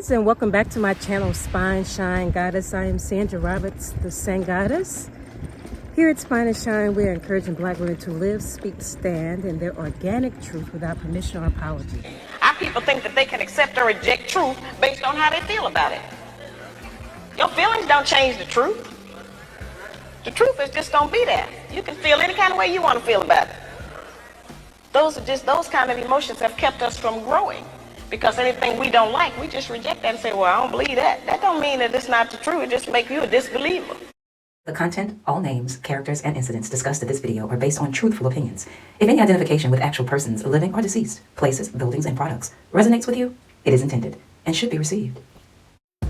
friends, and welcome back to my channel, Spine Shine Goddess. I am Sandra Roberts, the Sun Goddess. Here at Spine and Shine, we're encouraging Black women to live, speak, stand in their organic truth without permission or apology. Our people think that they can accept or reject truth based on how they feel about it. Your feelings don't change the truth. The truth is just gonna be there. You can feel any kind of way you want to feel about it. Those kind of emotions have kept us from growing. Because anything we don't like, we just reject that and say, well, I don't believe that. That don't mean that it's not the truth. It just makes you a disbeliever. The content, all names, characters, and incidents discussed in this video are based on truthful opinions. If any identification with actual persons, living or deceased, places, buildings, and products resonates with you, it is intended and should be received.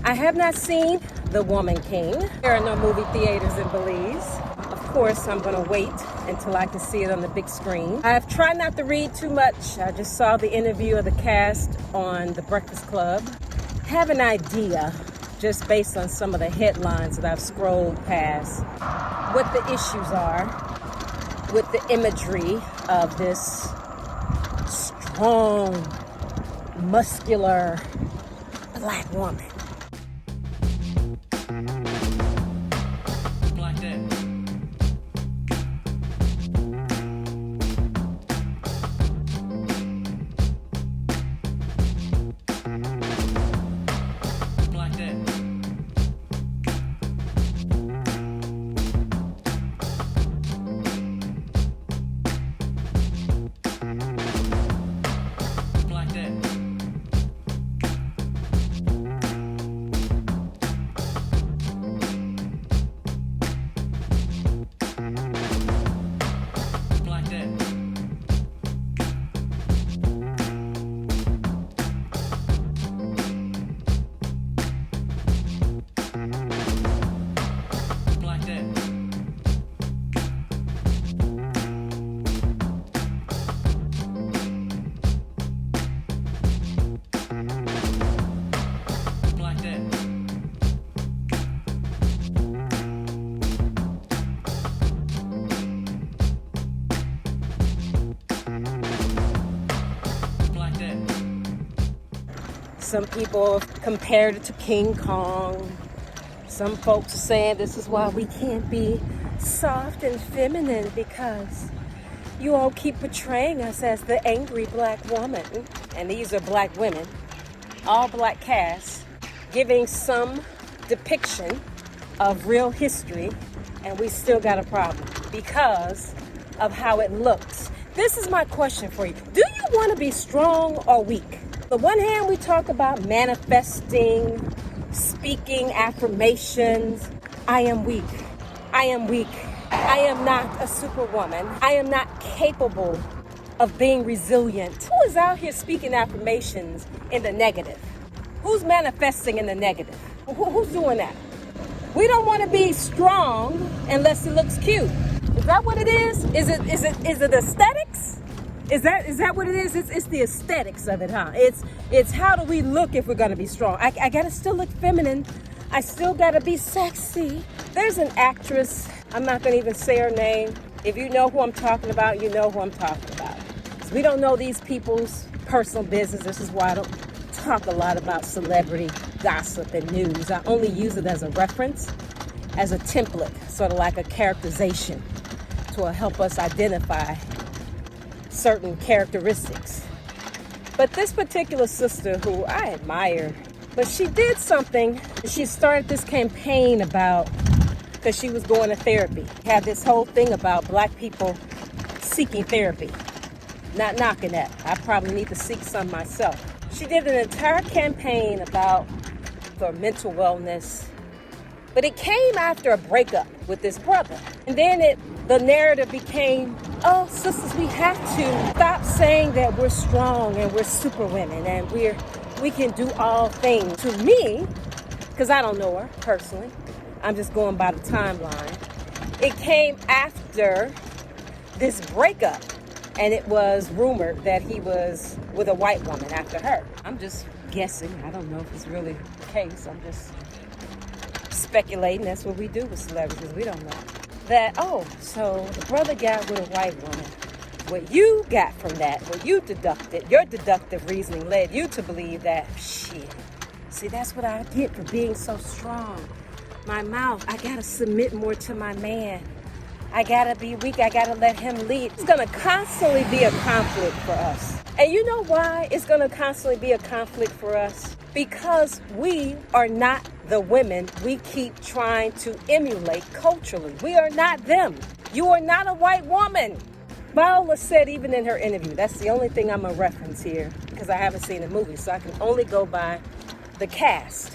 I have not seen The Woman King. There are no movie theaters in Belize. Of course, I'm going to wait until I can see it on the big screen. I've tried not to read too much. I just saw the interview of the cast on The Breakfast Club. Have an idea, just based on some of the headlines that I've scrolled past, what the issues are with the imagery of this strong, muscular Black woman. Some people have compared it to King Kong. Some folks are saying this is why we can't be soft and feminine, because you all keep portraying us as the angry Black woman. And these are Black women, all Black casts, giving some depiction of real history, and we still got a problem because of how it looks. This is my question for you. Do you want to be strong or weak? On the one hand, we talk about manifesting, speaking affirmations. I am weak. I am weak. I am not a superwoman. I am not capable of being resilient. Who is out here speaking affirmations in the negative? Who's manifesting in the negative? Who's doing that? We don't want to be strong unless it looks cute. Is that what it is? Is it aesthetics? Is that what it is? It's the aesthetics of it, huh? It's how do we look if we're gonna be strong? I gotta still look feminine. I still gotta be sexy. There's an actress, I'm not gonna even say her name. If you know who I'm talking about, you know who I'm talking about. We don't know these people's personal business. This is why I don't talk a lot about celebrity gossip and news. I only use it as a reference, as a template, sort of like a characterization to help us identify certain characteristics. But this particular sister, who I admire, but she did something. She started this campaign about, because she was going to therapy. Had this whole thing about Black people seeking therapy. Not knocking that. I probably need to seek some myself. She did an entire campaign about for mental wellness, but it came after a breakup with this brother. And then the narrative became, oh, sisters, we have to stop saying that we're strong and we're super women and we can do all things. To me, because I don't know her personally, I'm just going by the timeline. It came after this breakup, and it was rumored that he was with a white woman after her. I'm just guessing. I don't know if it's really the case. I'm just speculating. That's what we do with celebrities. We don't know. That, oh, so the brother got with a white woman. What you got from that, what you deducted, your deductive reasoning led you to believe that, shit, See, that's what I get for being so strong. My mouth, I gotta submit more to my man. I gotta be weak, I gotta let him lead. It's gonna constantly be a conflict for us. And you know why it's gonna constantly be a conflict for us? Because we are not the women we keep trying to emulate culturally. We are not them. You are not a white woman. Viola said even in her interview, that's the only thing I'm gonna reference here because I haven't seen the movie, so I can only go by the cast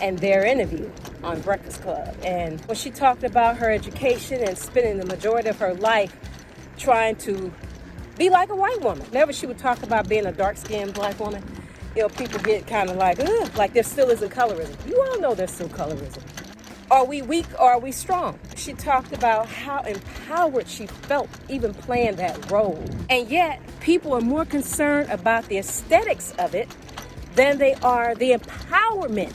and their interview on Breakfast Club. And when she talked about her education and spending the majority of her life trying to be like a white woman. Whenever she would talk about being a dark-skinned black woman, you know, people get kind of like there still isn't colorism. You all know there's still colorism. Are we weak or are we strong? She talked about how empowered she felt even playing that role. And yet, people are more concerned about the aesthetics of it than they are the empowerment.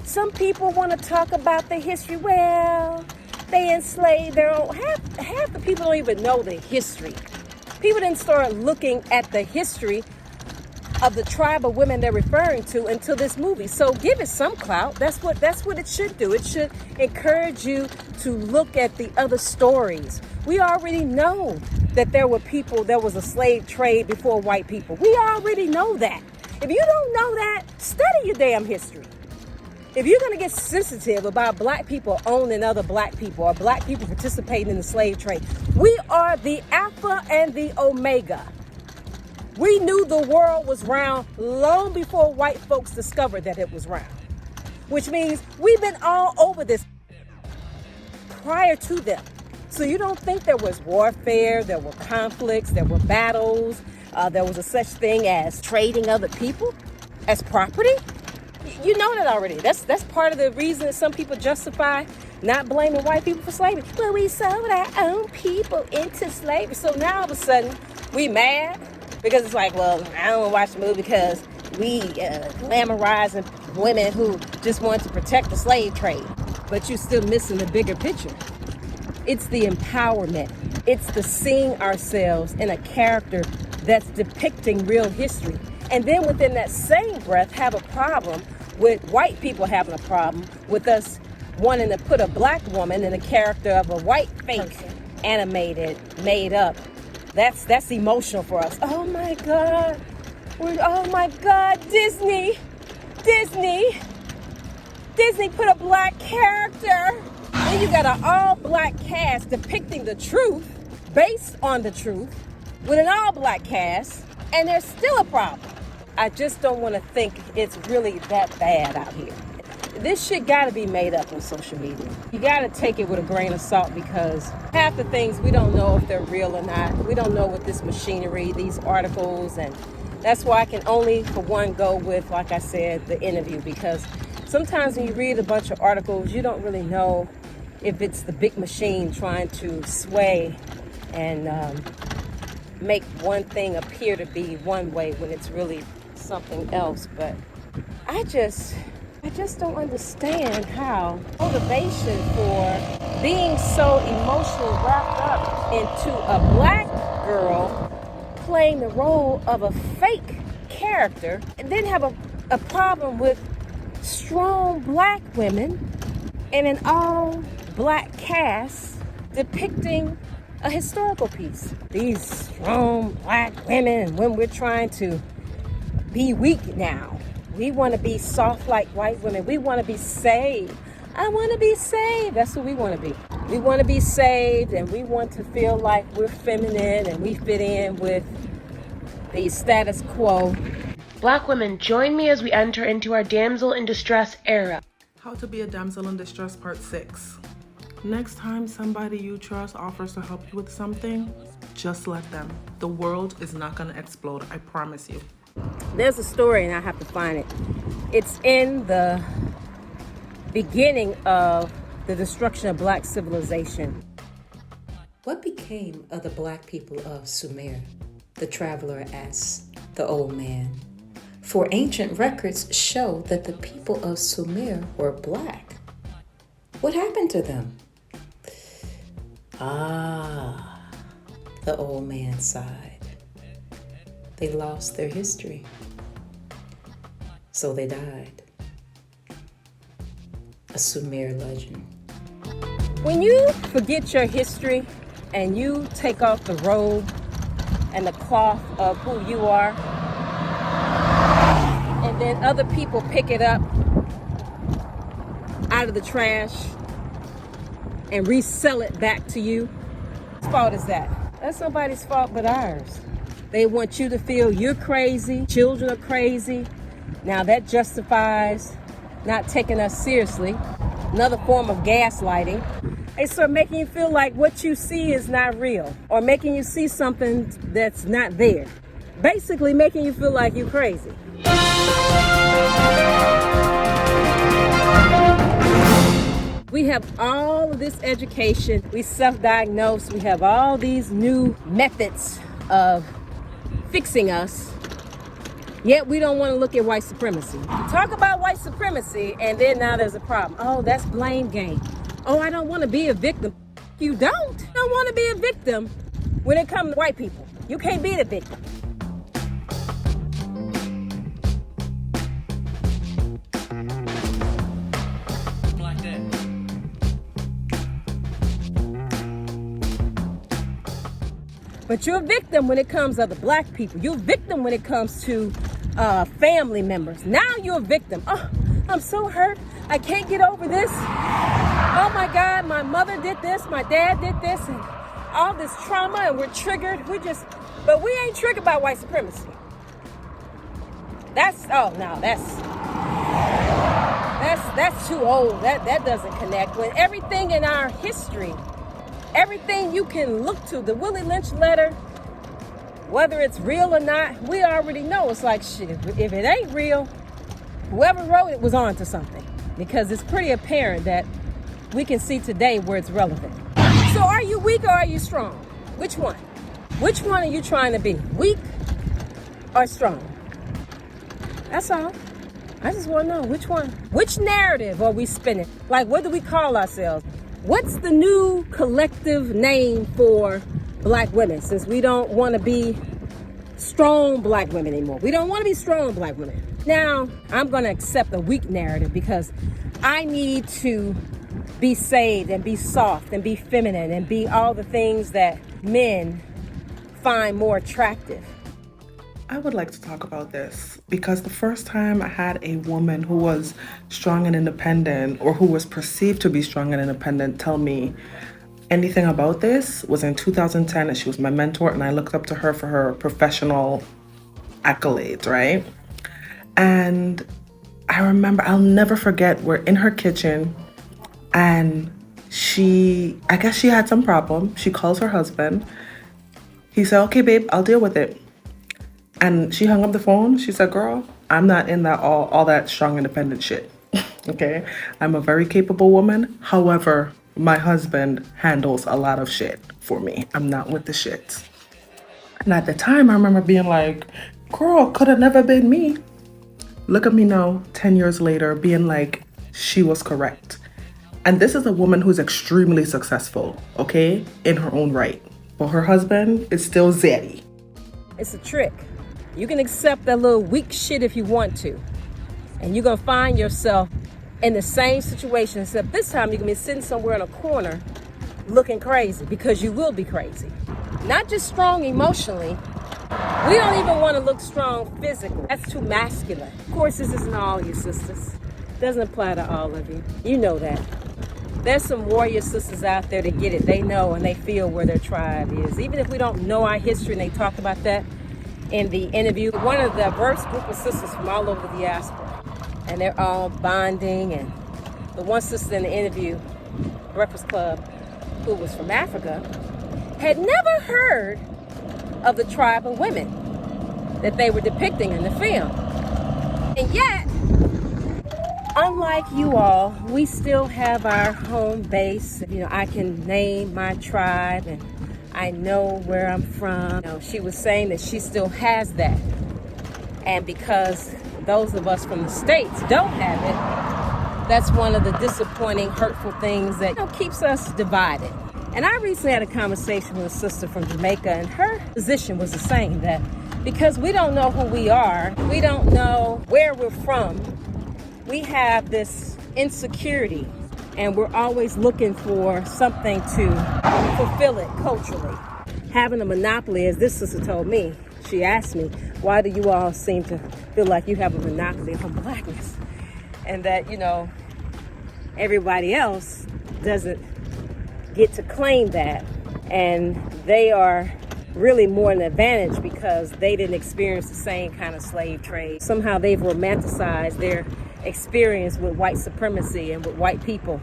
Some people want to talk about the history. Well, they enslaved their own. Half the people don't even know the history. People didn't start looking at the history of the tribe of women they're referring to until this movie. So give it some clout. That's what it should do. It should encourage you to look at the other stories. We already know that there was a slave trade before white people. We already know that. If you don't know that, study your damn history. If you're going to get sensitive about black people owning other black people or black people participating in the slave trade, we are the Alpha and the Omega. We knew the world was round long before white folks discovered that it was round, which means we've been all over this prior to them. So you don't think there was warfare, there were conflicts, there were battles, there was a such thing as trading other people as property? You know that already. That's part of the reason that some people justify not blaming white people for slavery. Well, we sold our own people into slavery. So now all of a sudden, we mad because it's like, well, I don't want to watch the movie because we glamorizing women who just want to protect the slave trade. But you're still missing the bigger picture. It's the empowerment. It's the seeing ourselves in a character that's depicting real history. And then within that same breath, have a problem with white people having a problem with us wanting to put a black woman in the character of a white fake animated, made up. That's emotional for us. Oh my God. Disney put a black character. Then you got an all black cast depicting the truth, based on the truth, with an all black cast, and there's still a problem. I just don't want to think it's really that bad out here. This shit gotta be made up on social media. You gotta take it with a grain of salt because half the things we don't know if they're real or not. We don't know what this machinery, these articles, and that's why I can only, for one, go with, like I said, the interview, because sometimes when you read a bunch of articles, you don't really know if it's the big machine trying to sway and make one thing appear to be one way when it's really something else. But I just don't understand how motivation for being so emotionally wrapped up into a black girl playing the role of a fake character and then have a problem with strong black women and an all black cast depicting a historical piece. These strong black women, and when we're trying to be weak now, we want to be soft like white women. We want to be saved. I want to be saved. That's who we want to be. We want to be saved, and we want to feel like we're feminine and we fit in with the status quo. Black women, join me as we enter into our damsel in distress era. How to be a damsel in distress part 6. Next time somebody you trust offers to help you with something, just let them. The world is not going to explode, I promise you. There's a story, and I have to find it. It's in the beginning of the destruction of black civilization. What became of the black people of Sumer? The traveler asked the old man. For ancient records show that the people of Sumer were black. What happened to them? Ah, the old man sighed. They lost their history. So they died. A Sumer legend. When you forget your history and you take off the robe and the cloth of who you are, and then other people pick it up out of the trash and resell it back to you, whose fault is that? That's nobody's fault but ours. They want you to feel you're crazy, children are crazy. Now that justifies not taking us seriously. Another form of gaslighting. They start making you feel like what you see is not real, or making you see something that's not there. Basically making you feel like you're crazy. We have all of this education, we self-diagnose, we have all these new methods of fixing us, yet we don't want to look at white supremacy. Talk about white supremacy, and then now there's a problem. Oh, that's blame game. Oh, I don't want to be a victim. You don't want to be a victim when it comes to white people. You can't be the victim. But you're a victim when it comes to other black people. You're a victim when it comes to family members. Now you're a victim. Oh, I'm so hurt. I can't get over this. Oh my God, my mother did this, my dad did this, and all this trauma, and we're triggered. But we ain't triggered by white supremacy. That's too old. That doesn't connect. When everything in our history, everything you can look to, the Willie Lynch letter, whether it's real or not, we already know. It's like, shit, if it ain't real, whoever wrote it was on to something. Because it's pretty apparent that we can see today where it's relevant. So are you weak or are you strong? Which one? Which one are you trying to be? Weak or strong? That's all. I just want to know which one. Which narrative are we spinning? Like, what do we call ourselves? What's the new collective name for black women, since we don't want to be strong black women anymore? We don't want to be strong black women. Now, I'm going to accept a weak narrative because I need to be saved and be soft and be feminine and be all the things that men find more attractive. I would like to talk about this because the first time I had a woman who was strong and independent, or who was perceived to be strong and independent, tell me anything about this was in 2010, and she was my mentor, and I looked up to her for her professional accolades, right? And I remember, I'll never forget, we're in her kitchen, and I guess she had some problem. She calls her husband. He said, okay, babe, I'll deal with it. And she hung up the phone. She said, girl, I'm not in that all that strong, independent shit. Okay? I'm a very capable woman. However, my husband handles a lot of shit for me. I'm not with the shit. And at the time, I remember being like, girl, could have never been me. Look at me now, 10 years later, being like, she was correct. And this is a woman who's extremely successful, okay, in her own right. But her husband is still zaddy. It's a trick. You can accept that little weak shit if you want to. And you're going to find yourself in the same situation, except this time you're going to be sitting somewhere in a corner looking crazy, because you will be crazy. Not just strong emotionally. We don't even want to look strong physically. That's too masculine. Of course, this isn't all you sisters. It doesn't apply to all of you. You know that. There's some warrior sisters out there that get it. They know and they feel where their tribe is. Even if we don't know our history, and they talk about that in the interview. One of the diverse group of sisters from all over the diaspora. And they're all bonding. And the one sister in the interview, Breakfast Club, who was from Africa, had never heard of the tribe of women that they were depicting in the film. And yet, unlike you all, we still have our home base. You know, I can name my tribe and I know where I'm from. You know, she was saying that she still has that. And because those of us from the States don't have it, that's one of the disappointing, hurtful things that keeps us divided. And I recently had a conversation with a sister from Jamaica, and her position was the same, that because we don't know who we are, we don't know where we're from, we have this insecurity, and we're always looking for something to fulfill it culturally. Having a monopoly, as this sister told me, she asked me, why do you all seem to feel like you have a monopoly on blackness? And that, everybody else doesn't get to claim that. And they are really more an advantage because they didn't experience the same kind of slave trade. Somehow they've romanticized their experience with white supremacy and with white people.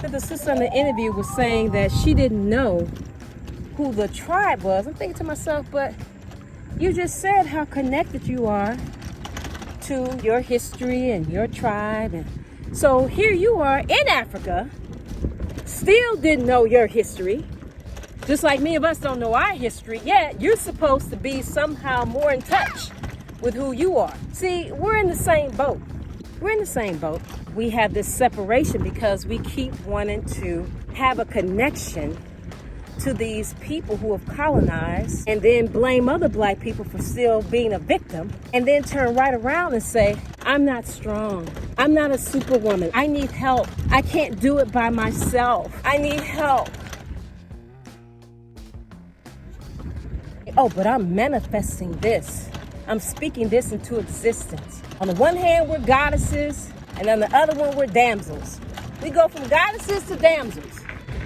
The sister in the interview was saying that she didn't know who the tribe was. I'm thinking to myself, but you just said how connected you are to your history and your tribe. And so here you are in Africa, still didn't know your history. Just like many of us don't know our history yet, you're supposed to be somehow more in touch with who you are. See, we're in the same boat. We're in the same boat. We have this separation because we keep wanting to have a connection to these people who have colonized and then blame other black people for still being a victim and then turn right around and say, I'm not strong. I'm not a superwoman. I need help. I can't do it by myself. I need help. Oh, but I'm manifesting this. I'm speaking this into existence. On the one hand, we're goddesses, and on the other one, we're damsels. We go from goddesses to damsels.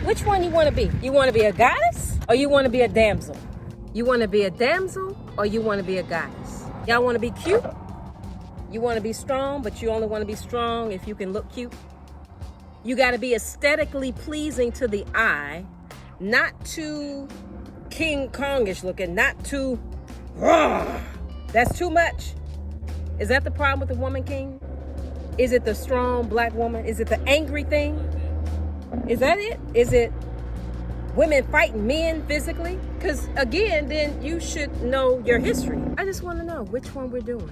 Which one you want to be? You want to be a goddess or you want to be a damsel? You want to be a damsel or you want to be a goddess? Y'all want to be cute? You want to be strong, but you only want to be strong if you can look cute? You got to be aesthetically pleasing to the eye, not too King Kongish looking, not too raw. That's too much. Is that the problem with the woman king? Is it the strong black woman? Is it the angry thing? Is that it? Is it women fighting men physically? Because again, then you should know your history. I just want to know which one we're doing.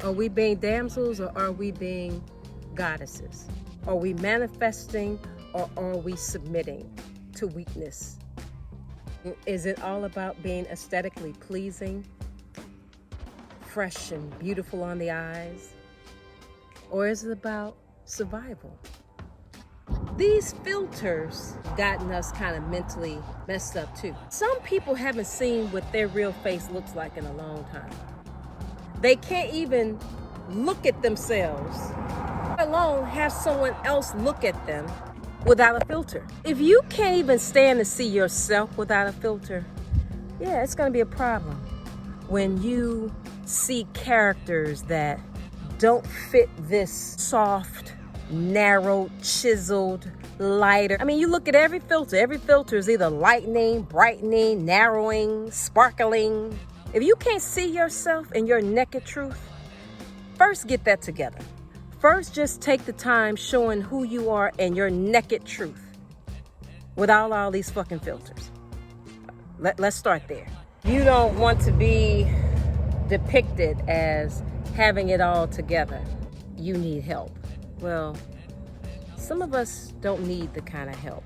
Are we being damsels or are we being goddesses? Are we manifesting or are we submitting to weakness? Is it all about being aesthetically pleasing, fresh and beautiful on the eyes? Or is it about survival? These filters gotten us kind of mentally messed up too. Some people haven't seen what their real face looks like in a long time. They can't even look at themselves, let alone have someone else look at them without a filter. If you can't even stand to see yourself without a filter, yeah, it's gonna be a problem. When you see characters that don't fit this soft, narrow, chiseled, lighter. I mean, you look at every filter. Every filter is either lightening, brightening, narrowing, sparkling. If you can't see yourself in your naked truth, first get that together. First, just take the time showing who you are in your naked truth without all these fucking filters. Let's start there. You don't want to be depicted as having it all together. You need help. Well, some of us don't need the kind of help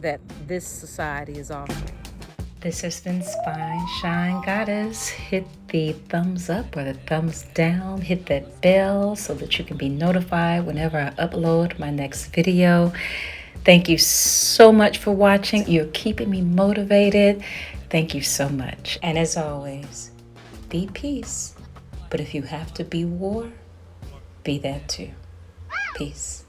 that this society is offering. This has been Spine Shine Goddess. Hit the thumbs up or the thumbs down. Hit that bell so that you can be notified whenever I upload my next video. Thank you so much for watching. You're keeping me motivated. Thank you so much. And as always, be peace. But if you have to be war, be that too. Peace.